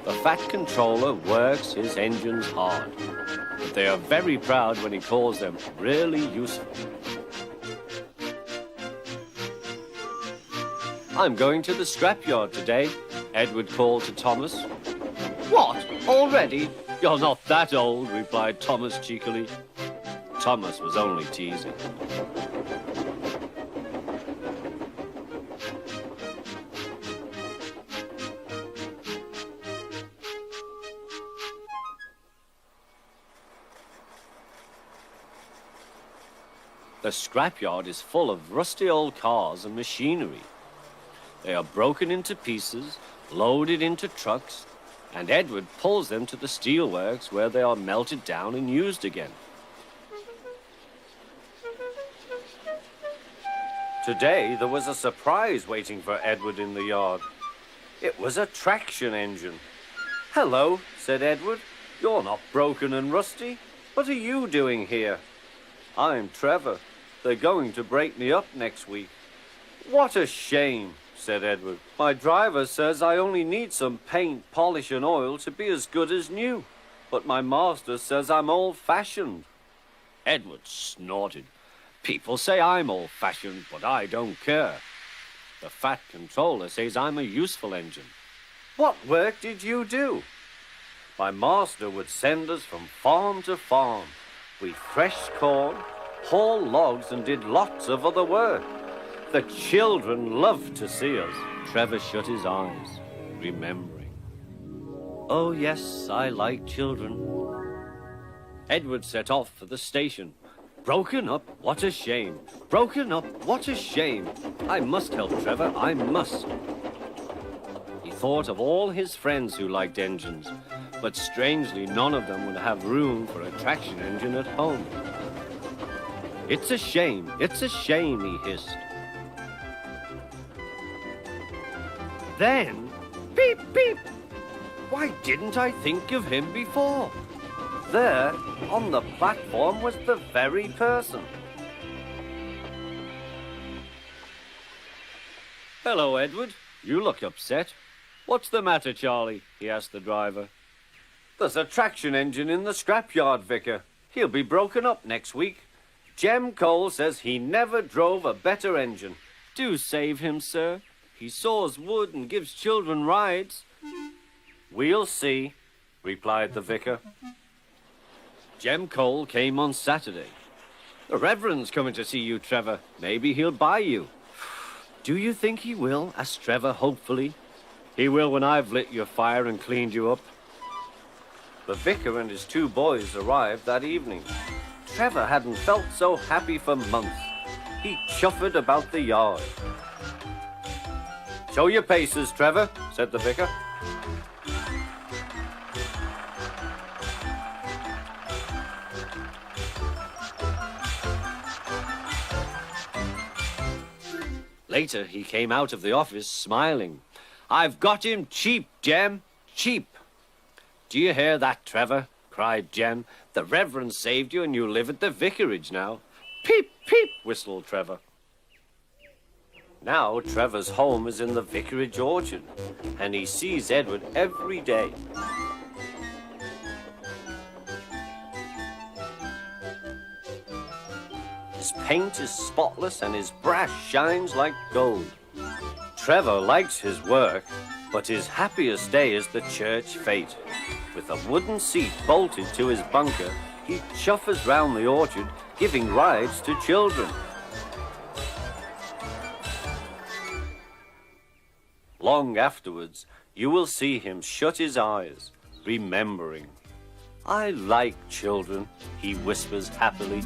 The Fat Controller works his engines hard, but they are very proud when he calls them really useful. I'm going to the scrapyard today, Edward called to Thomas. What? Already? You're not that old, replied Thomas cheekily. Thomas was only teasing. The scrapyard is full of rusty old cars and machinery. They are broken into pieces, loaded into trucks, and Edward pulls them to the steelworks where they are melted down and used again. Today there was a surprise waiting for Edward in the yard. It was a traction engine. "Hello," said Edward. "You're not broken and rusty. What are you doing here?" "I'm Trevor. They're going to break me up next week." "What a shame," said Edward. "My driver says I only need some paint, polish and oil to be as good as new. But my master says I'm old-fashioned." Edward snorted. "People say I'm old-fashioned, but I don't care. The Fat Controller says I'm a useful engine." "What work did you do?" "My master would send us from farm to farm. We threshed corn, hauled logs and did lots of other work. The children loved to see us." Trevor shut his eyes, remembering. "Oh, yes, I like children." Edward set off for the station. "Broken up, what a shame. Broken up, what a shame. I must help Trevor, I must." He thought of all his friends who liked engines, but strangely none of them would have room for a traction engine at home. It's a shame, he hissed. Then, beep, beep! Why didn't I think of him before? There, on the platform, was the very person. "Hello, Edward. You look upset. What's the matter, Charlie?" he asked the driver. "There's a traction engine in the scrapyard, Vicar. He'll be broken up next week. Jem Cole says he never drove a better engine." "Do save him, sir. He saws wood and gives children rides." "We'll see," replied the vicar. Jem Cole came on Saturday. "The Reverend's coming to see you, Trevor. Maybe he'll buy you." "Do you think he will?" asked Trevor hopefully. "He will when I've lit your fire and cleaned you up." The vicar and his two boys arrived that evening. Trevor hadn't felt so happy for months. He chuffered about the yard. "Show your paces, Trevor," said the vicar. Later, he came out of the office smiling. "I've got him cheap, Jem, cheap." "Do you hear that, Trevor?" cried Jem. "The Reverend saved you and you live at the vicarage now." "Peep, peep," whistled Trevor. Now Trevor's home is in the vicarage orchard, and he sees Edward every day. His paint is spotless and his brass shines like gold. Trevor likes his work, but his happiest day is the church fete. With a wooden seat bolted to his bunker, he chuffers round the orchard, giving rides to children. Long afterwards, you will see him shut his eyes, remembering. "I like children," he whispers happily.